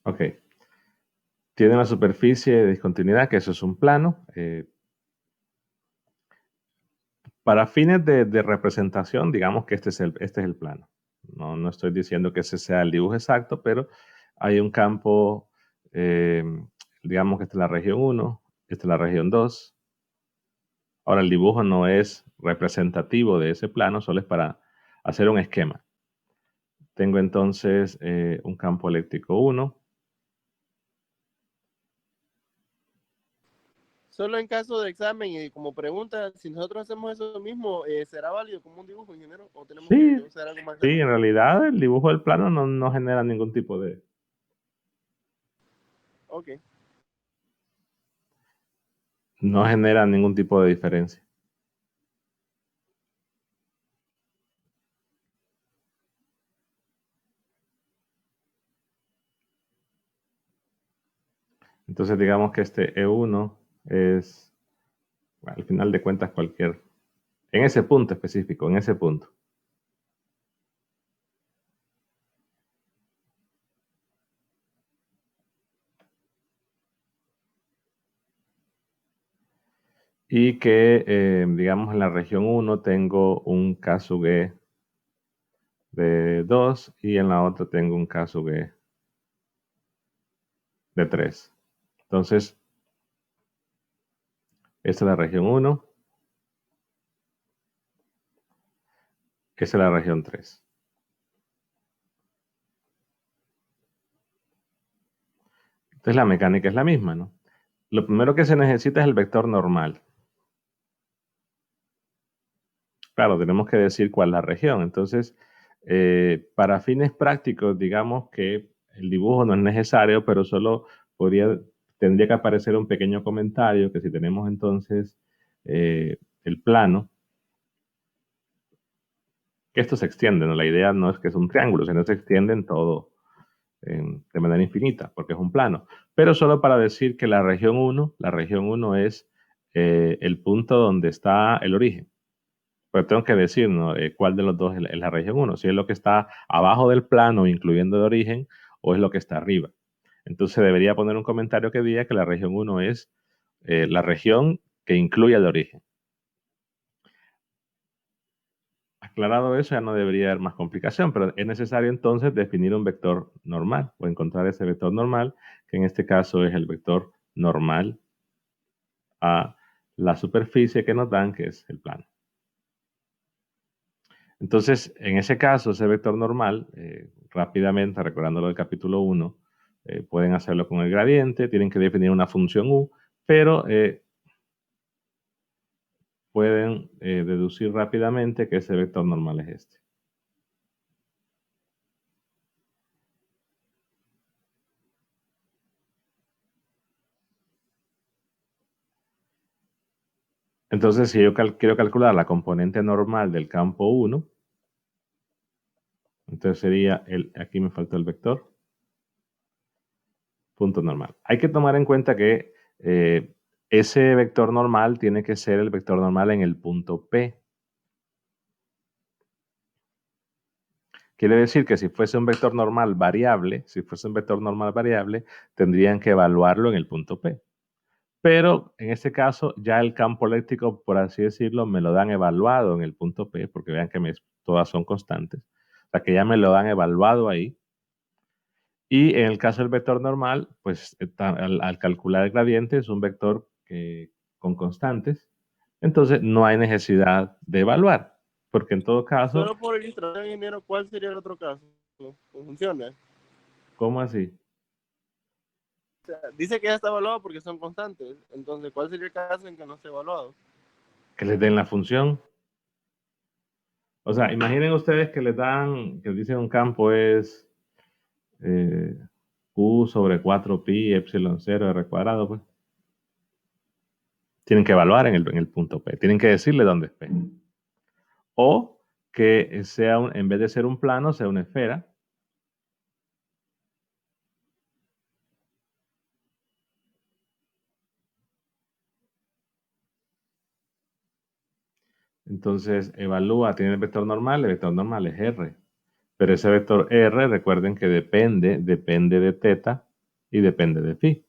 Ok. Tiene una superficie de discontinuidad, que eso es un plano. Para fines de representación, digamos que este es el plano. No estoy diciendo que ese sea el dibujo exacto, pero hay un campo, digamos que esta es la región 1, esta es la región 2. Ahora, el dibujo no es representativo de ese plano, solo es para hacer un esquema. Tengo entonces un campo eléctrico 1. Solo en caso de examen y como pregunta, si nosotros hacemos eso mismo, ¿será válido como un dibujo, ingeniero? ¿O tenemos Sí, que usar algo más sí, serio? en realidad el dibujo del plano no genera ningún tipo Ok. no genera ningún tipo de diferencia. Entonces digamos que este E1 es, al final de cuentas, en ese punto específico, en ese punto. Y que, digamos, en la región 1 tengo un K sub E de 2 y en la otra tengo un K sub E de 3. Entonces, esta es la región 1, esta es la región 3. Entonces la mecánica es la misma, ¿no? Lo primero que se necesita es el vector normal. Claro, tenemos que decir cuál es la región. Entonces, para fines prácticos, digamos que el dibujo no es necesario, pero solo tendría que aparecer un pequeño comentario que si tenemos entonces el plano, que esto se extiende, ¿no? La idea no es que es un triángulo, sino que se extiende en todo, de manera infinita, porque es un plano. Pero solo para decir que la región 1 es el punto donde está el origen. Pero tengo que decir, ¿no? ¿Cuál de los dos es la región 1? Si es lo que está abajo del plano, incluyendo el origen, o es lo que está arriba. Entonces debería poner un comentario que diga que la región 1 es la región que incluye el origen. Aclarado eso, ya no debería haber más complicación, pero es necesario entonces definir un vector normal o encontrar ese vector normal, que en este caso es el vector normal a la superficie que nos dan, que es el plano. Entonces, en ese caso, ese vector normal, rápidamente, recordando lo del capítulo 1, pueden hacerlo con el gradiente, tienen que definir una función u, pero pueden deducir rápidamente que ese vector normal es este. Entonces, si yo quiero calcular la componente normal del campo 1, entonces sería aquí me faltó el vector, punto normal. Hay que tomar en cuenta que ese vector normal tiene que ser el vector normal en el punto P. Quiere decir que si fuese un vector normal variable, tendrían que evaluarlo en el punto P. Pero en este caso, ya el campo eléctrico, por así decirlo, me lo dan evaluado en el punto P, porque vean que todas son constantes. O sea, que ya me lo dan evaluado ahí. Y en el caso del vector normal, pues al calcular el gradiente es un vector con constantes. Entonces, no hay necesidad de evaluar, porque en todo caso, Solo por ilustrar, ingeniero, ¿cuál sería el otro caso? ¿Funciona? ¿cómo así? O sea, dice que ya está evaluado porque son constantes. Entonces, ¿cuál sería el caso en que no esté evaluado? Que les den la función. O sea, imaginen ustedes que que les dicen un campo es eh, Q sobre 4pi epsilon 0 r cuadrado, pues. Tienen que evaluar en el punto P. Tienen que decirle dónde es P. O que en vez de ser un plano, sea una esfera. Entonces, tiene el vector normal es R. Pero ese vector R, recuerden que depende de teta y depende de phi.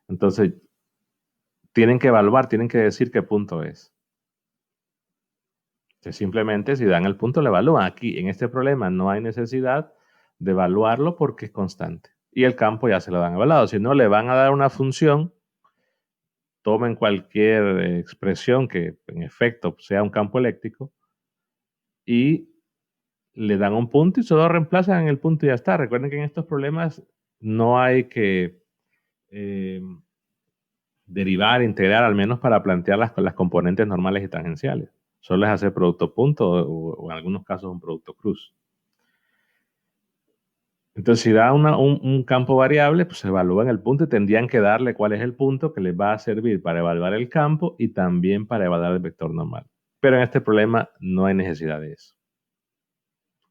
Entonces, tienen que evaluar, tienen que decir qué punto es. Entonces, simplemente si dan el punto, lo evalúan. Aquí, en este problema, no hay necesidad de evaluarlo porque es constante. Y el campo ya se lo dan evaluado. Si no, le van a dar una función, tomen cualquier expresión que en efecto sea un campo eléctrico y le dan un punto y solo reemplazan en el punto y ya está. Recuerden que en estos problemas no hay que derivar, integrar, al menos para plantear las componentes normales y tangenciales. Solo es hacer producto punto o en algunos casos un producto cruz. Entonces, si da un campo variable, pues se evalúa en el punto y tendrían que darle cuál es el punto que les va a servir para evaluar el campo y también para evaluar el vector normal. Pero en este problema no hay necesidad de eso.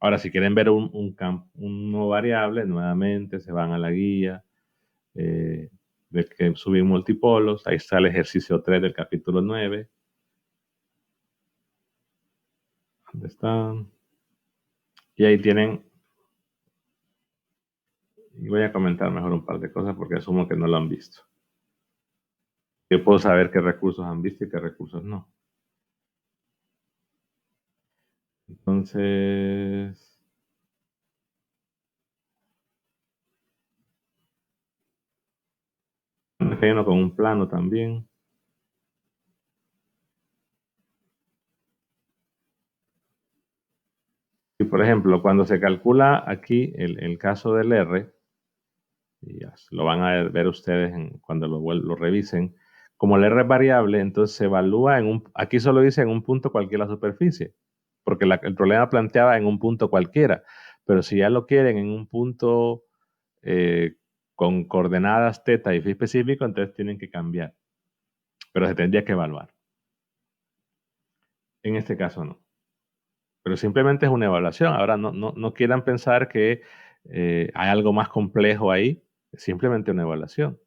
Ahora, si quieren ver un nuevo variable, nuevamente se van a la guía de que subir multipolos. Ahí está el ejercicio 3 del capítulo 9. ¿Dónde están? Y ahí tienen, y voy a comentar mejor un par de cosas porque asumo que no lo han visto. Yo puedo saber qué recursos han visto y qué recursos no. Entonces, hay uno con un plano también. Y por ejemplo, cuando se calcula aquí el caso del R, y lo van a ver ustedes cuando lo revisen, como el R es variable, entonces se evalúa aquí solo dice en un punto cualquiera la superficie, porque el problema planteaba en un punto cualquiera, pero si ya lo quieren en un punto con coordenadas teta y phi específico, entonces tienen que cambiar, pero se tendría que evaluar. En este caso no. Pero simplemente es una evaluación. Ahora no quieran pensar que hay algo más complejo ahí, es simplemente una evaluación.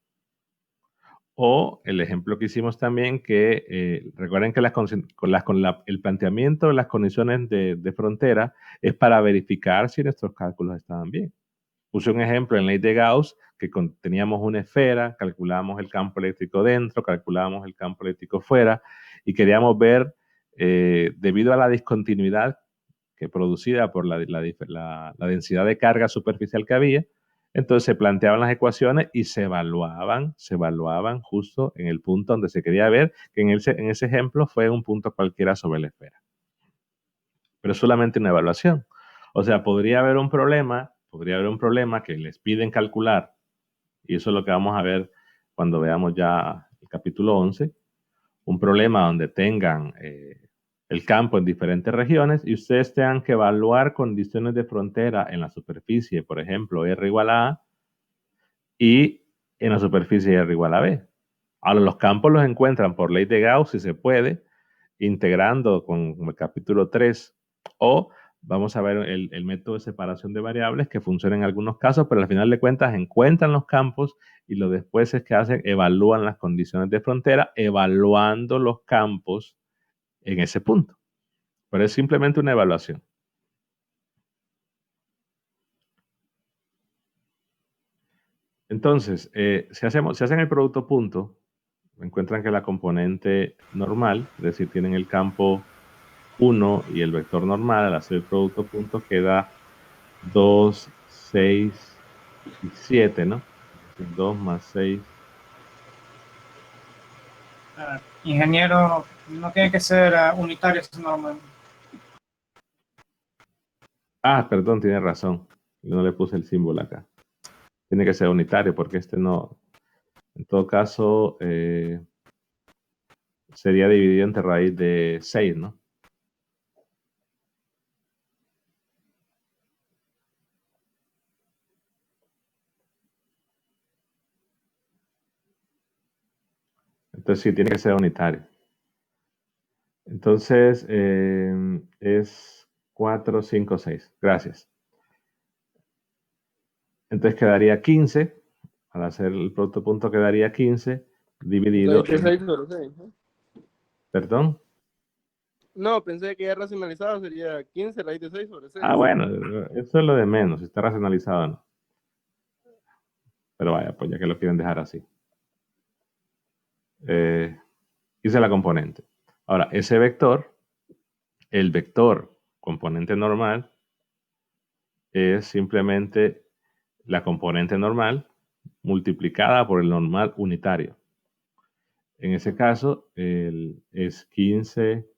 O el ejemplo que hicimos también, que recuerden que el planteamiento de las condiciones de frontera es para verificar si nuestros cálculos estaban bien. Puse un ejemplo en ley de Gauss que teníamos una esfera, calculábamos el campo eléctrico dentro, calculábamos el campo eléctrico fuera y queríamos ver, debido a la discontinuidad que producida por la densidad de carga superficial que había, entonces se planteaban las ecuaciones y se evaluaban justo en el punto donde se quería ver, que en ese ejemplo fue un punto cualquiera sobre la esfera. Pero es solamente una evaluación. O sea, podría haber un problema que les piden calcular, y eso es lo que vamos a ver cuando veamos ya el capítulo 11, un problema donde tengan el campo en diferentes regiones y ustedes tengan que evaluar condiciones de frontera en la superficie, por ejemplo, R igual a A, y en la superficie R igual a B. Ahora, los campos los encuentran por ley de Gauss, si se puede, integrando con el capítulo 3, o vamos a ver el método de separación de variables que funciona en algunos casos, pero al final de cuentas encuentran los campos y lo después es que hacen, evalúan las condiciones de frontera, evaluando los campos en ese punto. Pero es simplemente una evaluación. Entonces, si hacen el producto punto, encuentran que la componente normal, es decir, tienen el campo 1 y el vector normal, al hacer el producto punto queda 2, 6 y 7, ¿no? 2 más 6. Ingeniero, no tiene que ser unitario, es normal. Ah, perdón, tiene razón. Yo no le puse el símbolo acá. Tiene que ser unitario porque este no. En todo caso, sería dividido entre raíz de 6, ¿no? Entonces sí, tiene que ser unitario. Entonces es 4, 5, 6. Gracias. Entonces quedaría 15. Al hacer el producto punto quedaría 15 dividido en... 6 sobre 6, ¿no? ¿Perdón? No, pensé que ya racionalizado sería 15 raíz de 6 sobre 6. Ah, bueno, eso es lo de menos, si está racionalizado o no. Pero vaya, pues ya que lo quieren dejar así. Hice la componente. Ahora, ese vector, el vector componente normal, es simplemente la componente normal multiplicada por el normal unitario. En ese caso, es 15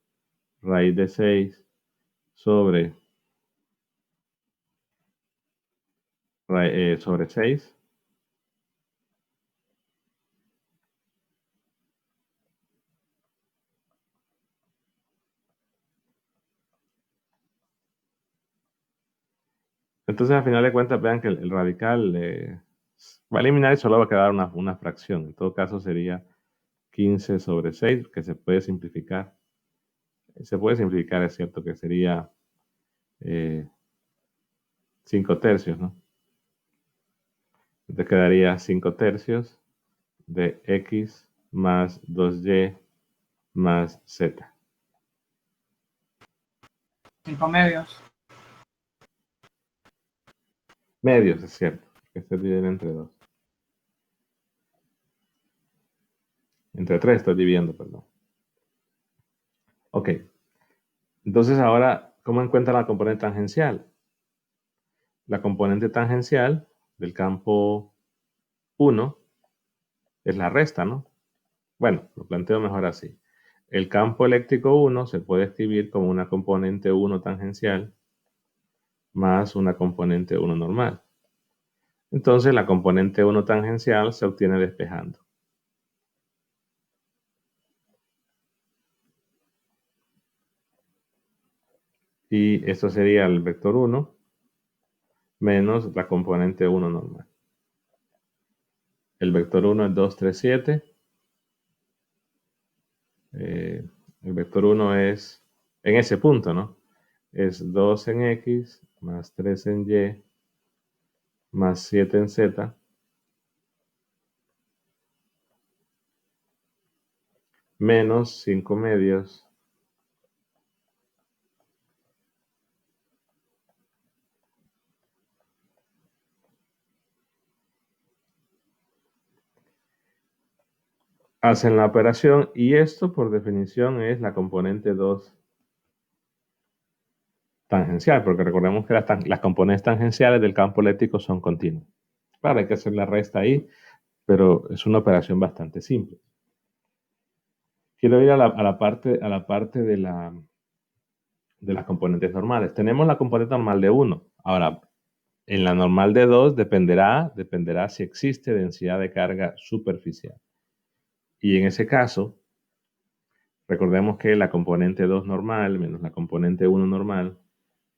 raíz de 6 sobre 6. Entonces, al final de cuentas, vean que el radical va a eliminar y solo va a quedar una fracción. En todo caso, sería 15 sobre 6, que se puede simplificar. Se puede simplificar, es cierto, que sería 5 tercios, ¿no? Entonces quedaría 5 tercios de x más 2y más z. 5 medios. Medios, es cierto, que se dividen entre 2. Entre 3 estoy dividiendo, perdón. Ok. Entonces ahora, ¿cómo encuentra la componente tangencial? La componente tangencial del campo 1 es la resta, ¿no? Bueno, lo planteo mejor así. El campo eléctrico 1 se puede escribir como una componente 1 tangencial más una componente 1 normal. Entonces la componente 1 tangencial se obtiene despejando. Y esto sería el vector 1 menos la componente 1 normal. El vector 1 es 2, 3, 7. El vector 1 es en ese punto, ¿no? Es 2 en X más 3 en Y más 7 en Z menos 5 medios hacen la operación y esto por definición es la componente 2 tangencial, porque recordemos que las componentes tangenciales del campo eléctrico son continuas. Claro, hay que hacer la resta ahí, pero es una operación bastante simple. Quiero ir a la parte de las componentes normales. Tenemos la componente normal de 1. Ahora, en la normal de 2 dependerá si existe densidad de carga superficial. Y en ese caso, recordemos que la componente 2 normal menos la componente 1 normal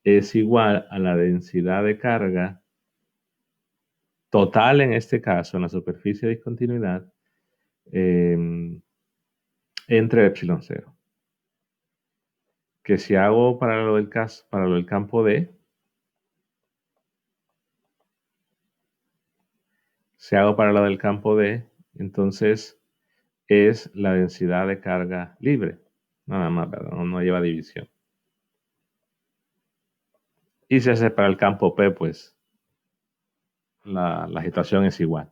es igual a la densidad de carga total, en este caso, en la superficie de discontinuidad, entre epsilon 0. Que si hago para lo del campo D, entonces es la densidad de carga libre. Nada más, ¿verdad? No lleva división. Y si hace para el campo P, pues la situación es igual.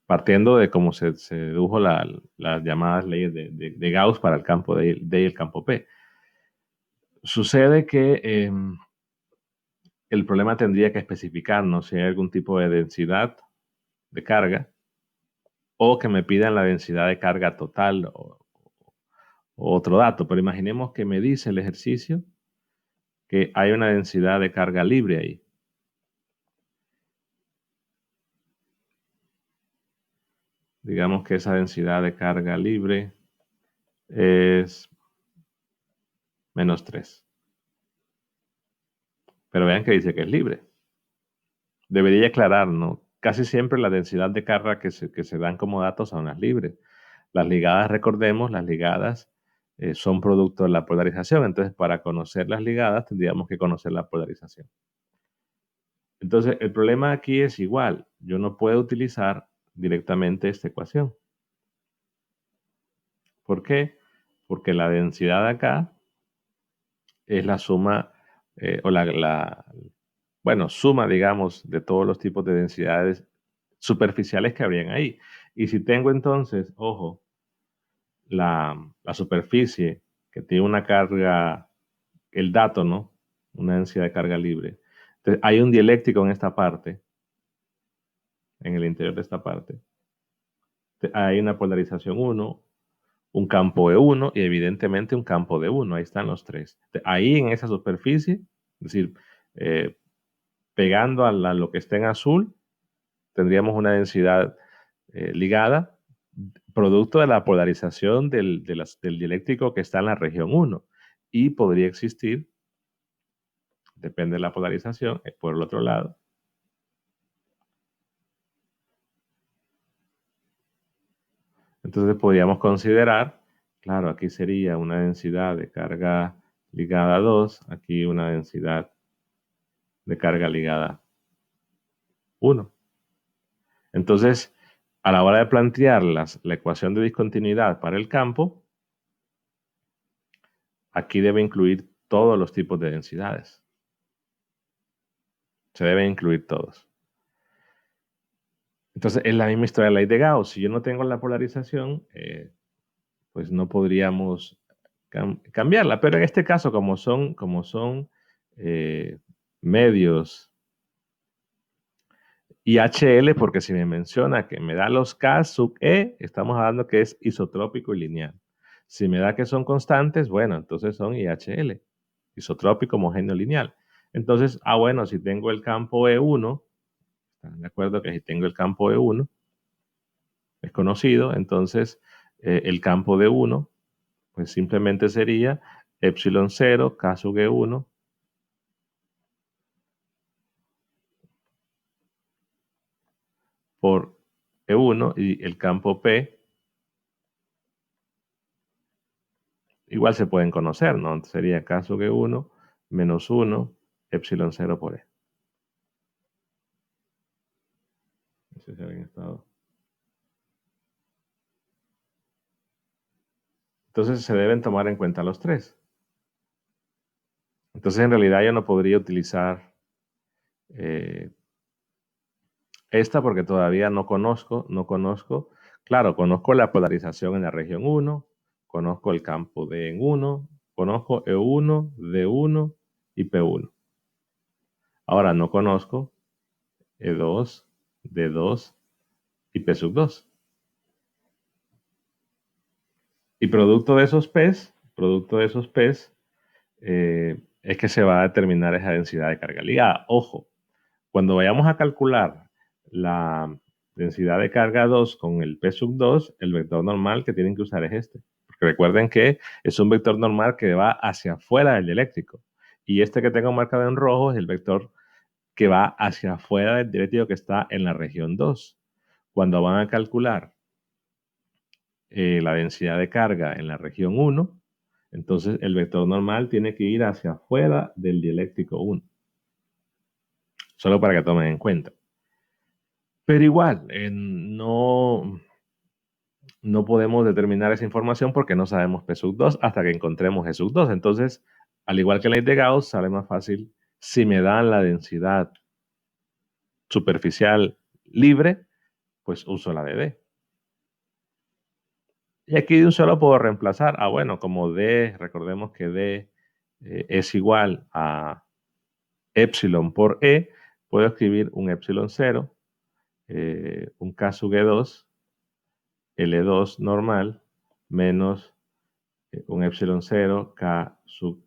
Partiendo de cómo se dedujo las llamadas leyes de Gauss para el campo D y el campo P. Sucede que el problema tendría que especificarnos si hay algún tipo de densidad de carga o que me pidan la densidad de carga total o otro dato. Pero imaginemos que me dice el ejercicio que hay una densidad de carga libre ahí. Digamos que esa densidad de carga libre es menos 3. Pero vean que dice que es libre. Debería aclarar, ¿no? Casi siempre la densidad de carga que se dan como datos son las libres. Las ligadas, recordemos, las ligadas son producto de la polarización. Entonces, para conocer las ligadas, tendríamos que conocer la polarización. Entonces, el problema aquí es igual. Yo no puedo utilizar directamente esta ecuación. ¿Por qué? Porque la densidad de acá es la suma suma, digamos, de todos los tipos de densidades superficiales que habrían ahí. Y si tengo entonces, ojo, la superficie que tiene una carga, el dato, ¿no? Una densidad de carga libre. Entonces, hay un dieléctrico en esta parte, en el interior de esta parte. Hay una polarización 1, un campo E1 y evidentemente un campo D1. Ahí están los tres. Ahí en esa superficie, es decir, pegando a lo que está en azul, tendríamos una densidad ligada, producto de la polarización del dieléctrico que está en la región 1. Y podría existir, depende de la polarización, por el otro lado. Entonces podríamos considerar, claro, aquí sería una densidad de carga ligada a 2, aquí una densidad de carga ligada a 1. Entonces, a la hora de plantear la ecuación de discontinuidad para el campo, aquí debe incluir todos los tipos de densidades. Se deben incluir todos. Entonces, es la misma historia de la ley de Gauss. Si yo no tengo la polarización, pues no podríamos cambiarla. Pero en este caso, como son medios y HL, porque si me menciona que me da los K sub E, estamos hablando que es isotrópico y lineal. Si me da que son constantes, bueno, entonces son IHL, isotrópico, homogéneo, lineal. Entonces, bueno, si tengo el campo E1, ¿están de acuerdo que si tengo el campo E1, es conocido, entonces el campo D1, pues simplemente sería epsilon 0, K sub E1, por E1 y el campo P igual se pueden conocer, ¿no? Sería K sub E1 menos 1 epsilon 0 por E. Ese se había estado. Entonces se deben tomar en cuenta los tres. Entonces en realidad yo no podría utilizar esta porque todavía no conozco. Claro, conozco la polarización en la región 1, conozco el campo D en 1, conozco E1, D1 y P1. Ahora no conozco E2, D2 y P sub 2. Y producto de esos P's, es que se va a determinar esa densidad de carga ligada. Ojo, cuando vayamos a calcular la densidad de carga 2 con el P sub 2, el vector normal que tienen que usar es este. Porque recuerden que es un vector normal que va hacia afuera del dieléctrico. Y este que tengo marcado en rojo es el vector que va hacia afuera del dieléctrico que está en la región 2. Cuando van a calcular la densidad de carga en la región 1, entonces el vector normal tiene que ir hacia afuera del dieléctrico 1. Solo para que tomen en cuenta. Pero igual, no podemos determinar esa información porque no sabemos P sub 2 hasta que encontremos G sub 2. Entonces, al igual que la ley de Gauss, sale más fácil si me dan la densidad superficial libre, pues uso la de D. Y aquí de un solo puedo reemplazar. Bueno, como D, recordemos que D es igual a epsilon por E, puedo escribir un epsilon 0, un K sub E2, L2 normal, menos un epsilon 0, K sub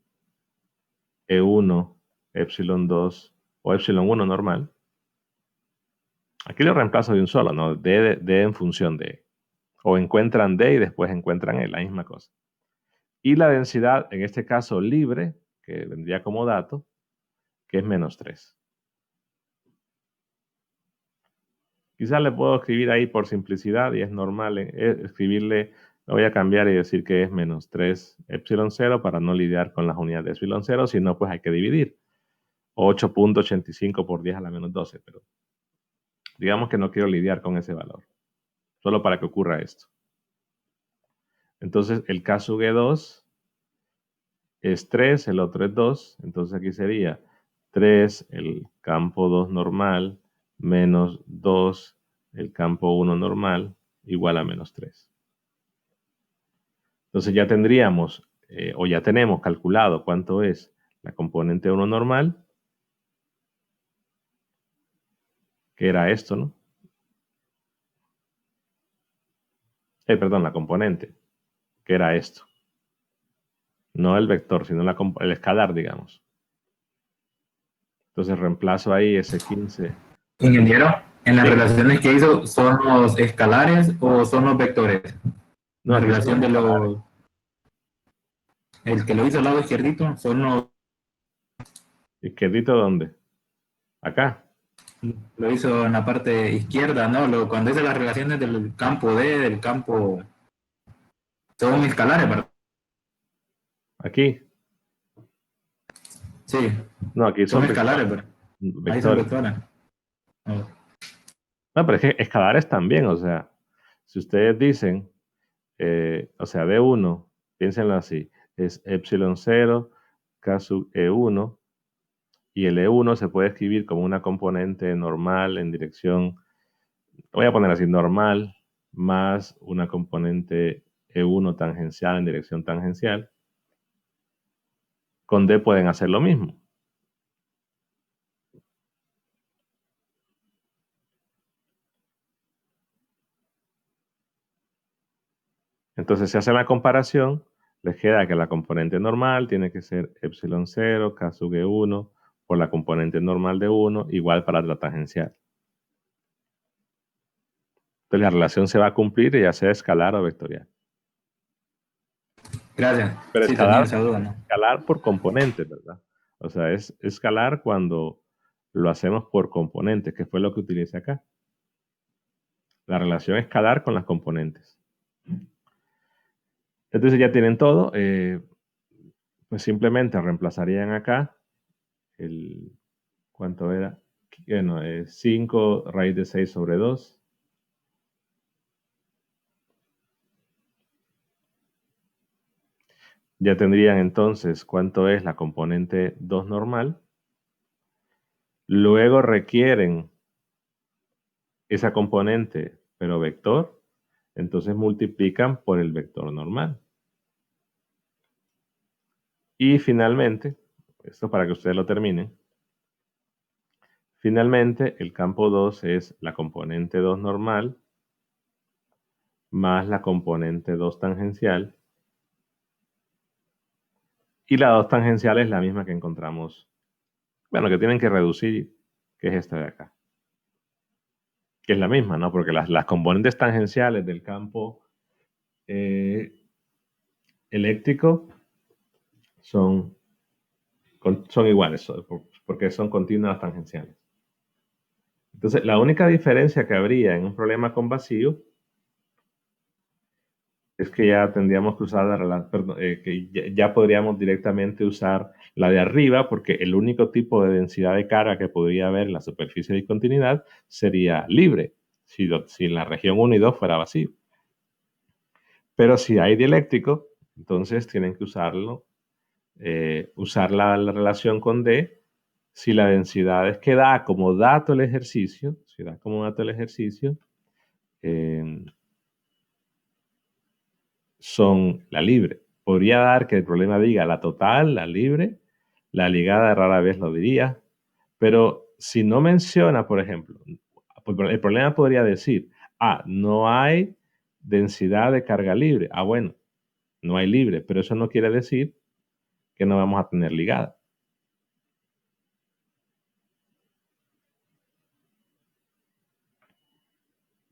E1, epsilon 2 o epsilon 1 normal. Aquí lo reemplazo de un solo, ¿no? D en función de E. O encuentran D y después encuentran E, la misma cosa. Y la densidad, en este caso libre, que vendría como dato, que es menos 3. Quizás le puedo escribir ahí por simplicidad y es normal escribirle, lo voy a cambiar y decir que es menos 3 epsilon 0 para no lidiar con las unidades de epsilon 0, si no pues hay que dividir. 8.85 por 10 a la menos 12, pero digamos que no quiero lidiar con ese valor, solo para que ocurra esto. Entonces el K sub E2 es 3, el otro es 2, entonces aquí sería 3 el campo 2 normal menos 2 el campo 1 normal igual a menos 3. Entonces ya tendríamos, o ya tenemos calculado cuánto es la componente 1 normal, que era esto, ¿no? Perdón, la componente, que era esto. No el vector, sino el escalar, digamos. Entonces reemplazo ahí ese 15. Ingeniero, ¿en las Sí. relaciones que hizo son los escalares o son los vectores? No, La aquí son relación los de escalares. los... El que lo hizo al lado izquierdito son los... ¿Izquierdito dónde? Acá. Lo hizo en la parte izquierda, ¿no? Cuando hizo las relaciones del campo D, del campo... Son escalares, ¿verdad? Aquí. Sí, No, aquí son son escalares, ¿verdad? Ahí son vectores. vectores. Oh. No, pero es que escalares también, o sea, si ustedes dicen, o sea, D1, piénsenlo así, es epsilon 0, K sub E1, y el E1 se puede escribir como una componente normal en dirección, voy a poner así, normal, más una componente E1 tangencial en dirección tangencial. Con D pueden hacer lo mismo. Entonces, si hacen la comparación, les queda que la componente normal tiene que ser epsilon 0, K sub E1, por la componente normal de 1, igual para la tangencial. Entonces, la relación se va a cumplir ya sea escalar o vectorial. Gracias. Pero Sí, tenía esa duda, ¿no? escalar por componentes, ¿verdad? O sea, es escalar cuando lo hacemos por componentes, que fue lo que utilicé acá. La relación escalar con las componentes. Entonces ya tienen todo. Pues simplemente reemplazarían acá ¿cuánto era? Bueno, 5 raíz de 6 sobre 2. Ya tendrían entonces cuánto es la componente 2 normal. Luego requieren esa componente, pero vector. Entonces multiplican por el vector normal. Y finalmente, esto para que ustedes lo terminen, finalmente el campo 2 es la componente 2 normal más la componente 2 tangencial. Y la 2 tangencial es la misma que encontramos, bueno, que tienen que reducir, que es esta de acá. Que es la misma, ¿no? Porque las componentes tangenciales del campo eléctrico son iguales, porque son continuas tangenciales. Entonces, la única diferencia que habría en un problema con vacío es que ya tendríamos que usar que ya podríamos directamente usar la de arriba, porque el único tipo de densidad de carga que podría haber en la superficie de discontinuidad sería libre, si la región 1 y 2 fuera vacío. Pero si hay dieléctrico, entonces tienen que usarlo, usar la relación con D, si la densidad es que da como dato el ejercicio, son la libre. Podría dar que el problema diga la total, la libre, la ligada rara vez lo diría, pero si no menciona, por ejemplo, el problema podría decir, no hay densidad de carga libre. Bueno, no hay libre, pero eso no quiere decir que no vamos a tener ligada.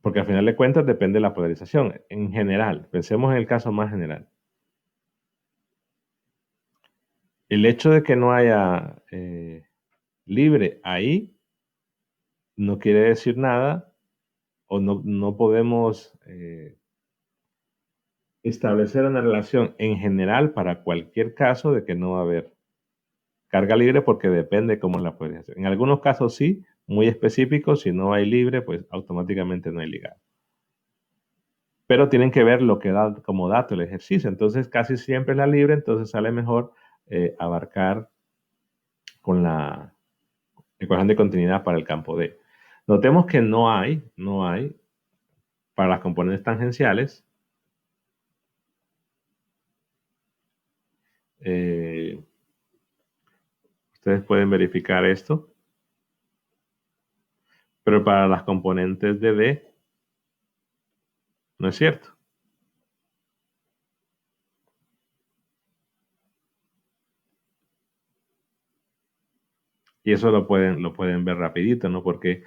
Porque al final de cuentas depende de la polarización. En general, pensemos en el caso más general. El hecho de que no haya libre ahí no quiere decir nada o no podemos establecer una relación en general para cualquier caso de que no va a haber carga libre porque depende cómo es la polarización. En algunos casos sí, muy específicos, si no hay libre, pues automáticamente no hay ligado. Pero tienen que ver lo que da como dato el ejercicio. Entonces casi siempre es la libre, entonces sale mejor abarcar con la ecuación de continuidad para el campo D. Notemos que no hay para las componentes tangenciales ustedes pueden verificar esto, pero para las componentes de D no es cierto. Y eso lo pueden ver rapidito, ¿no? Porque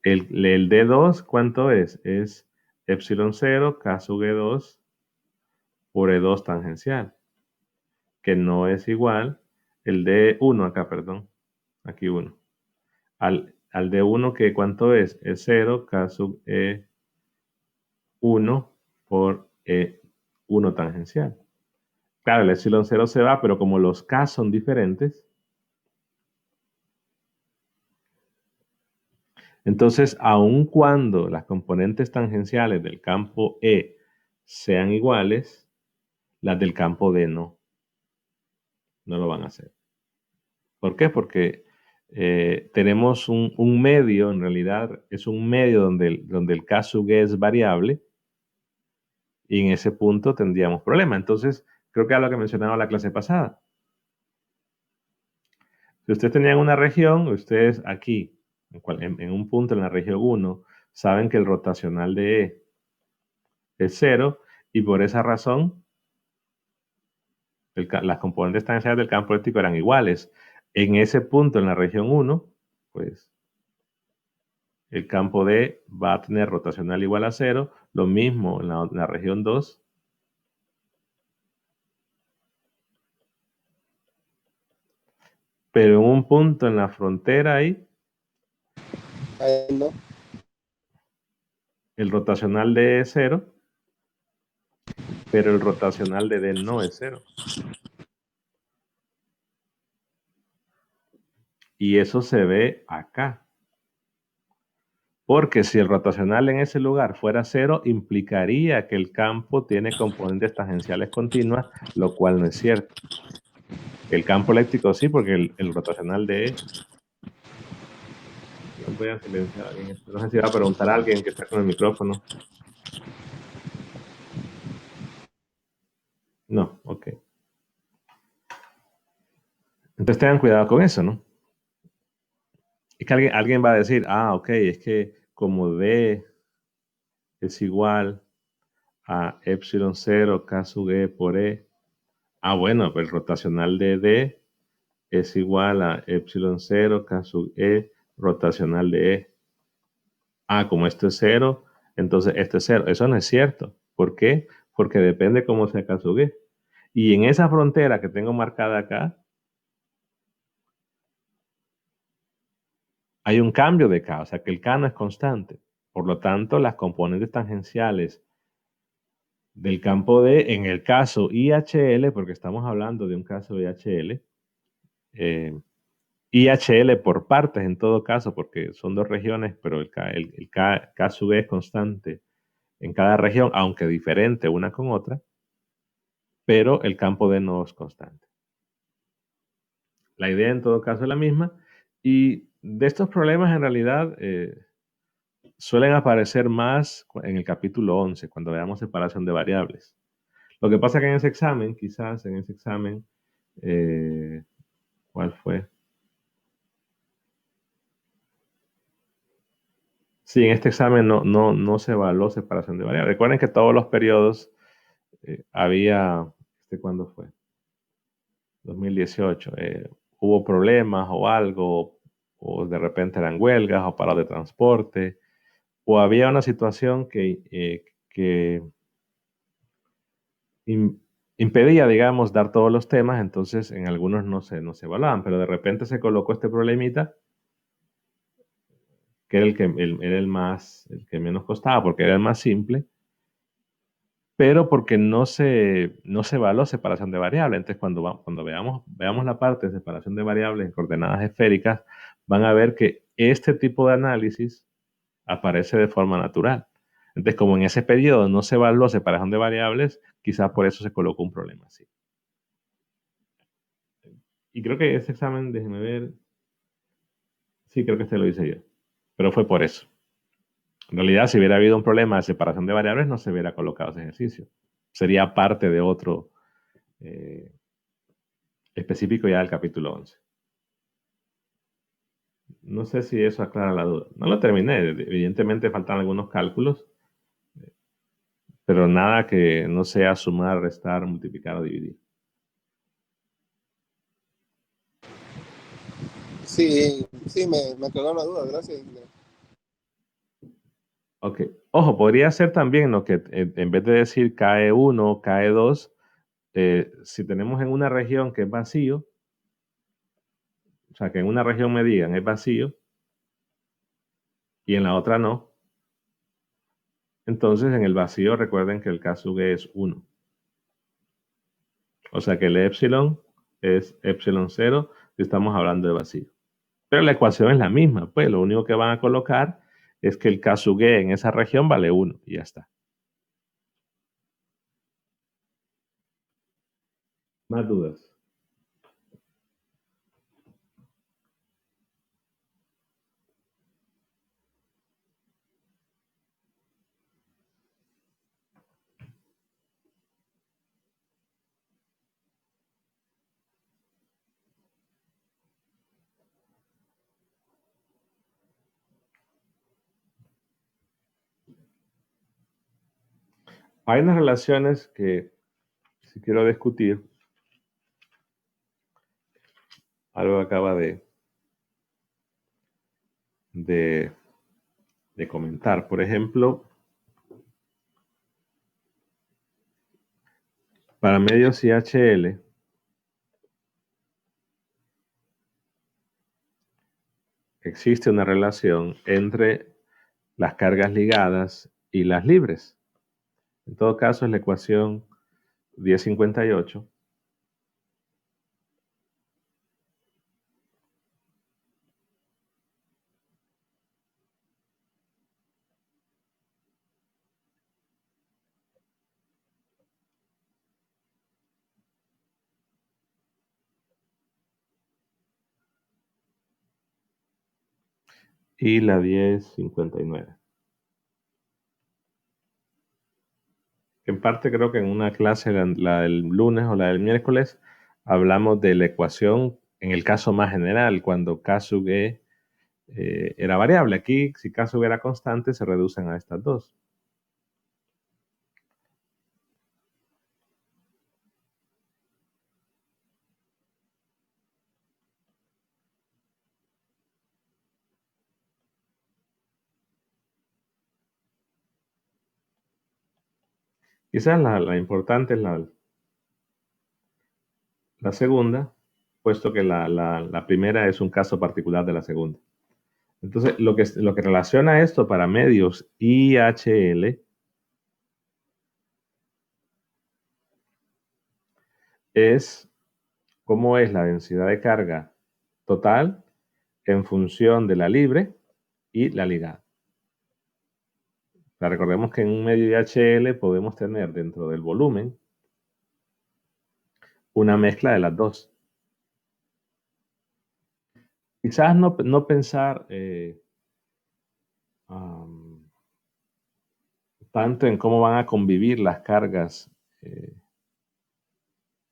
el D2, ¿cuánto es? Es epsilon 0 K sub E2 por E2 tangencial, que no es igual el D1 acá, perdón, aquí 1. Al D1, que ¿cuánto es? Es 0 K sub E1 por E1 tangencial. Claro, el epsilon 0 se va, pero como los K son diferentes, entonces, aun cuando las componentes tangenciales del campo E sean iguales, las del campo D no lo van a hacer. ¿Por qué? Porque tenemos un medio, en realidad es un medio donde el K sub E es variable, y en ese punto tendríamos problema. Entonces, creo que es lo que mencionaba la clase pasada. Si ustedes tenían una región, ustedes aquí, en un punto en la región 1, saben que el rotacional de E es 0, y por esa razón las componentes tangenciales del campo eléctrico eran iguales. En ese punto, en la región 1, pues el campo D va a tener rotacional igual a 0, lo mismo en la región 2. Pero en un punto en la frontera ahí, Ahí no. el rotacional de E es 0, pero el rotacional de D no es 0. Y eso se ve acá. Porque si el rotacional en ese lugar fuera 0, implicaría que el campo tiene componentes tangenciales continuas, lo cual no es cierto. El campo eléctrico sí, porque el rotacional de E. Voy a silenciar a alguien. No sé si va a preguntar a alguien que está con el micrófono. No, ok. Entonces tengan cuidado con eso, ¿no? Es que alguien va a decir, ok, es que como D es igual a epsilon 0 K sub E por E. Bueno, pues el rotacional de D es igual a epsilon 0 K sub E rotacional de E. Como esto es 0, entonces esto es 0. Eso no es cierto. ¿Por qué? Porque depende cómo sea K sub E. Y en esa frontera que tengo marcada acá, hay un cambio de K, o sea que el K no es constante. Por lo tanto, las componentes tangenciales del campo D, en el caso IHL, porque estamos hablando de un caso IHL, IHL por partes en todo caso, porque son dos regiones, pero el K sub E es constante en cada región, aunque diferente una con otra, pero el campo D no es constante. La idea en todo caso es la misma, y de estos problemas en realidad suelen aparecer más en el capítulo 11, cuando veamos separación de variables. Lo que pasa que en ese examen, quizás en ese examen, ¿cuál fue? Sí, en este examen no se evaluó separación de variables. Recuerden que todos los periodos había, ¿cuándo fue? 2018. Hubo problemas o algo, o de repente eran huelgas o paros de transporte, o había una situación que impedía, digamos, dar todos los temas, entonces en algunos no se evaluaban, pero de repente se colocó este problemita, que era el que menos costaba, porque era el más simple, pero porque no se evaluó separación de variables. Entonces, cuando veamos la parte de separación de variables en coordenadas esféricas, van a ver que este tipo de análisis aparece de forma natural. Entonces, como en ese periodo no se evaluó separación de variables, quizás por eso se colocó un problema así. Y creo que ese examen, déjenme ver. Sí, creo que este lo hice yo. Pero fue por eso. En realidad, si hubiera habido un problema de separación de variables, no se hubiera colocado ese ejercicio. Sería parte de otro específico ya del capítulo 11. No sé si eso aclara la duda. No lo terminé. Evidentemente faltan algunos cálculos, pero nada que no sea sumar, restar, multiplicar o dividir. Sí, sí, me quedó la duda, gracias. Ok. Ojo, podría ser también lo que en vez de decir cae 1, cae 2, si tenemos en una región que es vacío, o sea, que en una región me digan es vacío y en la otra no, entonces en el vacío recuerden que el K-sub-E es 1. O sea que el epsilon es epsilon 0 si estamos hablando de vacío. Pero la ecuación es la misma, pues lo único que van a colocar es que el K-sub-E en esa región vale 1 y ya está. ¿Más dudas? Hay unas relaciones que si quiero discutir, algo acaba de comentar. Por ejemplo, para medios IHL, existe una relación entre las cargas ligadas y las libres. En todo caso, es la ecuación 1058. Y la 1059. En parte creo que en una clase, la del lunes o la del miércoles, hablamos de la ecuación en el caso más general, cuando K sub E era variable. Aquí, si K sub E era constante, se reducen a estas dos. Quizás la importante es la segunda, puesto que la primera es un caso particular de la segunda. Entonces, lo que relaciona esto para medios IHL es cómo es la densidad de carga total en función de la libre y la ligada. O sea, recordemos que en un medio IHL podemos tener dentro del volumen una mezcla de las dos. Quizás no pensar tanto en cómo van a convivir las cargas,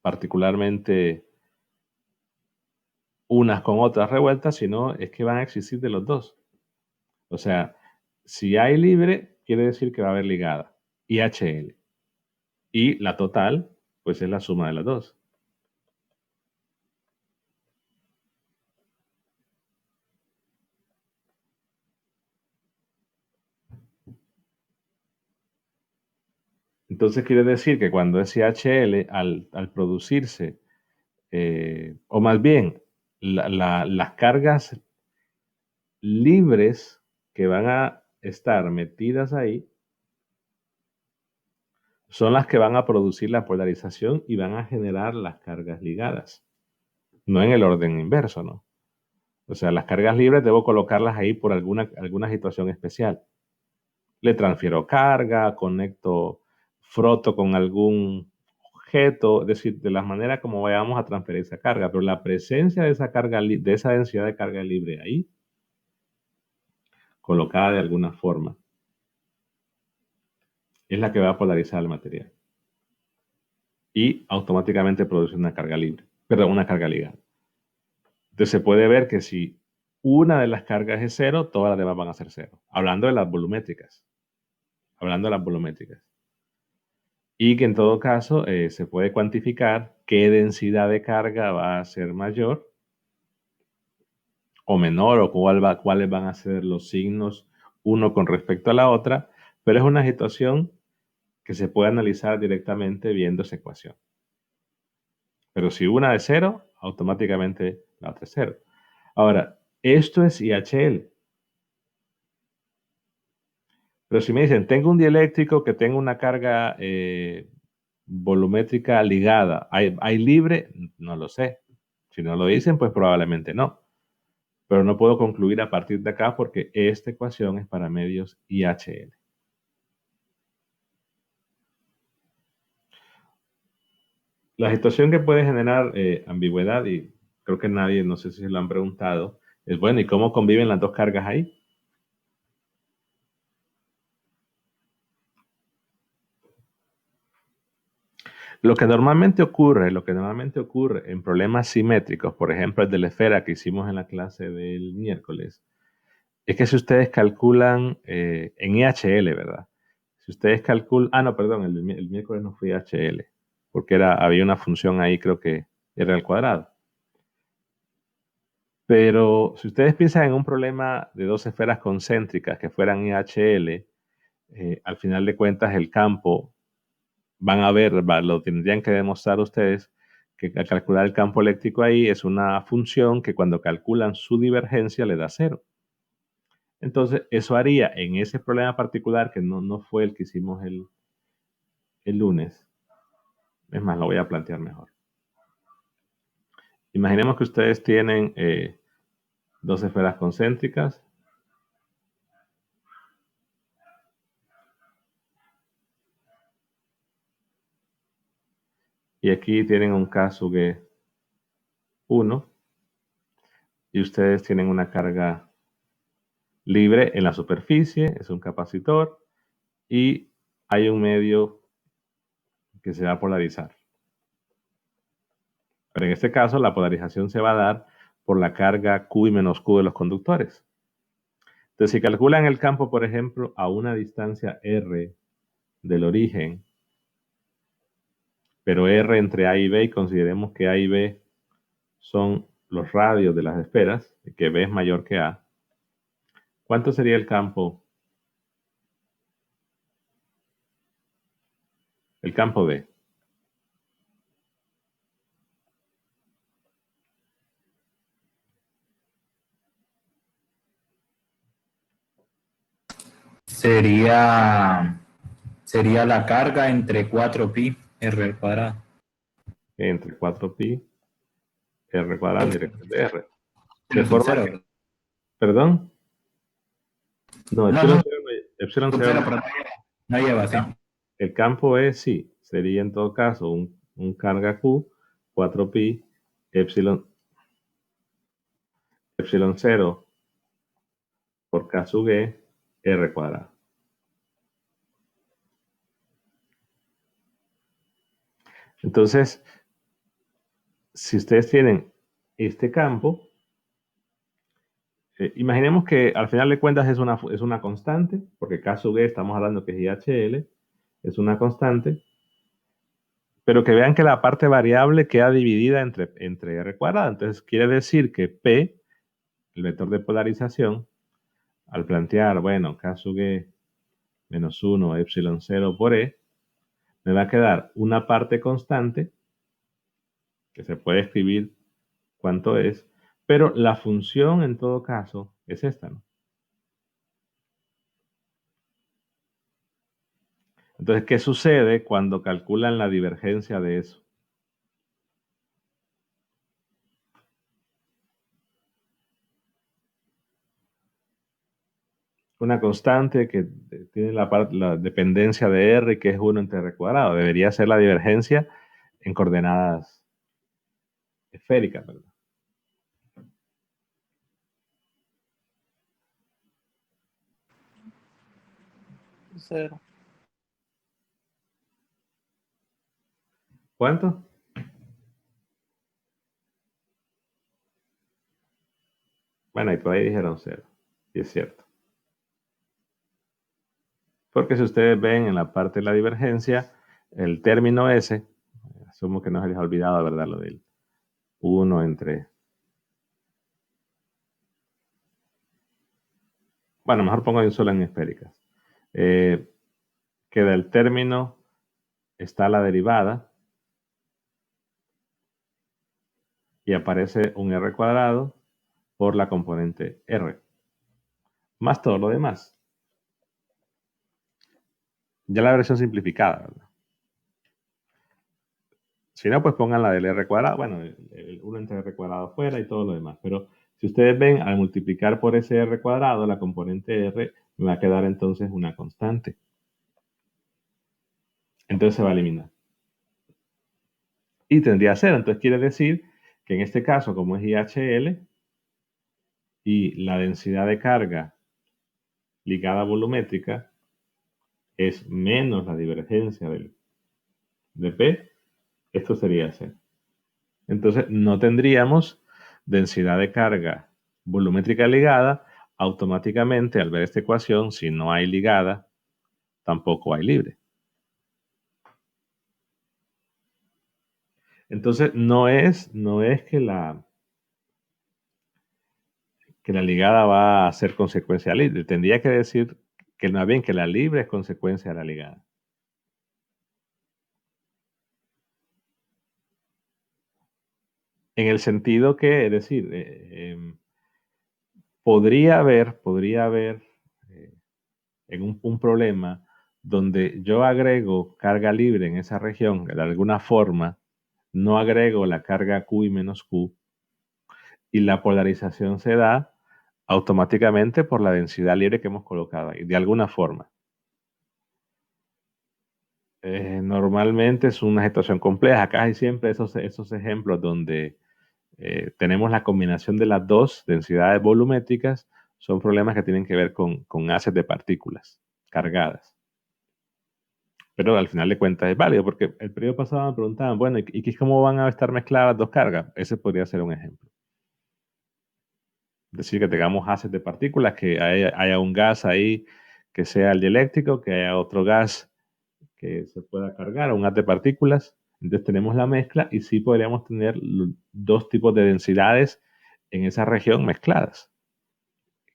particularmente unas con otras revueltas, sino es que van a existir de los dos. O sea, si hay libre, quiere decir que va a haber ligada, IHL. Y la total, pues es la suma de las dos. Entonces quiere decir que cuando es IHL, al producirse, o más bien, las cargas libres que van a estar metidas ahí, son las que van a producir la polarización y van a generar las cargas ligadas. No en el orden inverso, ¿no? O sea, las cargas libres debo colocarlas ahí por alguna situación especial. Le transfiero carga, froto con algún objeto, es decir, de la manera como vayamos a transferir esa carga, pero la presencia de esa carga, de esa densidad de carga libre ahí, colocada de alguna forma, es la que va a polarizar el material. Y automáticamente produce una carga libre, perdón, una carga ligada. Entonces se puede ver que si una de las cargas es cero, todas las demás van a ser cero. Hablando de las volumétricas. Hablando de las volumétricas. Y que en todo caso se puede cuantificar qué densidad de carga va a ser mayor o menor, o cuáles van a ser los signos uno con respecto a la otra, pero es una situación que se puede analizar directamente viendo esa ecuación. Pero si una es cero, automáticamente la otra es cero. Ahora, esto es IHL. Pero si me dicen, tengo un dieléctrico que tenga una carga volumétrica ligada, ¿hay libre? No lo sé. Si no lo dicen, pues probablemente no. Pero no puedo concluir a partir de acá porque esta ecuación es para medios IHL. La situación que puede generar ambigüedad, y creo que nadie, no sé si se lo han preguntado, es bueno, ¿y cómo conviven las dos cargas ahí? Lo que normalmente ocurre en problemas simétricos, por ejemplo, el de la esfera que hicimos en la clase del miércoles, es que si ustedes calculan en IHL, ¿verdad? Si ustedes calculan, no, perdón, el miércoles no fue IHL, porque había una función ahí, creo que era al cuadrado. Pero si ustedes piensan en un problema de dos esferas concéntricas que fueran IHL, al final de cuentas el campo, van a ver, lo tendrían que demostrar ustedes, que al calcular el campo eléctrico ahí es una función que cuando calculan su divergencia le da cero. Entonces, eso haría en ese problema particular, que no fue el que hicimos el lunes. Es más, lo voy a plantear mejor. Imaginemos que ustedes tienen dos esferas concéntricas. Y aquí tienen un K sub 1. Y ustedes tienen una carga libre en la superficie, es un capacitor. Y hay un medio que se va a polarizar. Pero en este caso, la polarización se va a dar por la carga Q y menos Q de los conductores. Entonces, si calculan el campo, por ejemplo, a una distancia R del origen, pero R entre A y B, y consideremos que A y B son los radios de las esferas, y que B es mayor que A, ¿cuánto sería el campo? El campo B. Sería la carga entre 4pi r al cuadrado. Entre 4pi r cuadrado en dirección de R. De forma cero, que, ¿perdón? No, epsilon cero no lleva, sí. El campo es, sí, sería en todo caso un carga Q, 4pi, epsilon 0 por K sub G, R cuadrado. Entonces, si ustedes tienen este campo, imaginemos que al final de cuentas es una constante, porque K sub G estamos hablando que es IHL, es una constante, pero que vean que la parte variable queda dividida entre R cuadrado. Entonces, quiere decir que P, el vector de polarización, al plantear, bueno, K sub G menos 1 epsilon 0 por E, me va a quedar una parte constante, que se puede escribir cuánto es, pero la función en todo caso es esta, ¿no? Entonces, ¿qué sucede cuando calculan la divergencia de eso? Una constante que tiene la dependencia de R, que es 1 entre R cuadrado. Debería ser la divergencia en coordenadas esféricas, ¿verdad? 0. ¿Cuánto? Bueno, y por ahí dijeron 0. Y es cierto. Porque si ustedes ven en la parte de la divergencia, el término S, asumo que no se les ha olvidado, ¿verdad? Lo del 1 entre... Bueno, mejor pongo un solo en esféricas. Que del término está la derivada y aparece un R cuadrado por la componente R, más todo lo demás. Ya la versión simplificada, ¿verdad? Si no, pues pongan la del R cuadrado, bueno, el 1 entre R cuadrado fuera y todo lo demás. Pero si ustedes ven, al multiplicar por ese R cuadrado, la componente R me va a quedar entonces una constante. Entonces se va a eliminar. Y tendría 0. Entonces quiere decir que en este caso, como es IHL, y la densidad de carga ligada volumétrica es menos la divergencia de P, esto sería 0. Entonces no tendríamos densidad de carga volumétrica ligada. Automáticamente al ver esta ecuación, si no hay ligada, tampoco hay libre. Entonces no es que la ligada va a ser consecuencia libre. Tendría que decir que más bien que la libre es consecuencia de la ligada. En el sentido que, es decir, podría haber en un problema donde yo agrego carga libre en esa región, de alguna forma, no agrego la carga Q y menos Q, y la polarización se da automáticamente por la densidad libre que hemos colocado ahí, de alguna forma. Normalmente es una situación compleja. Acá hay siempre esos ejemplos donde tenemos la combinación de las dos densidades volumétricas. Son problemas que tienen que ver con haces de partículas cargadas. Pero al final de cuentas es válido, porque el periodo pasado me preguntaban, bueno, ¿y cómo van a estar mezcladas dos cargas? Ese podría ser un ejemplo. Es decir, que tengamos haces de partículas, que haya un gas ahí que sea el dieléctrico, que haya otro gas que se pueda cargar, un haz de partículas. Entonces tenemos la mezcla y sí podríamos tener dos tipos de densidades en esa región mezcladas.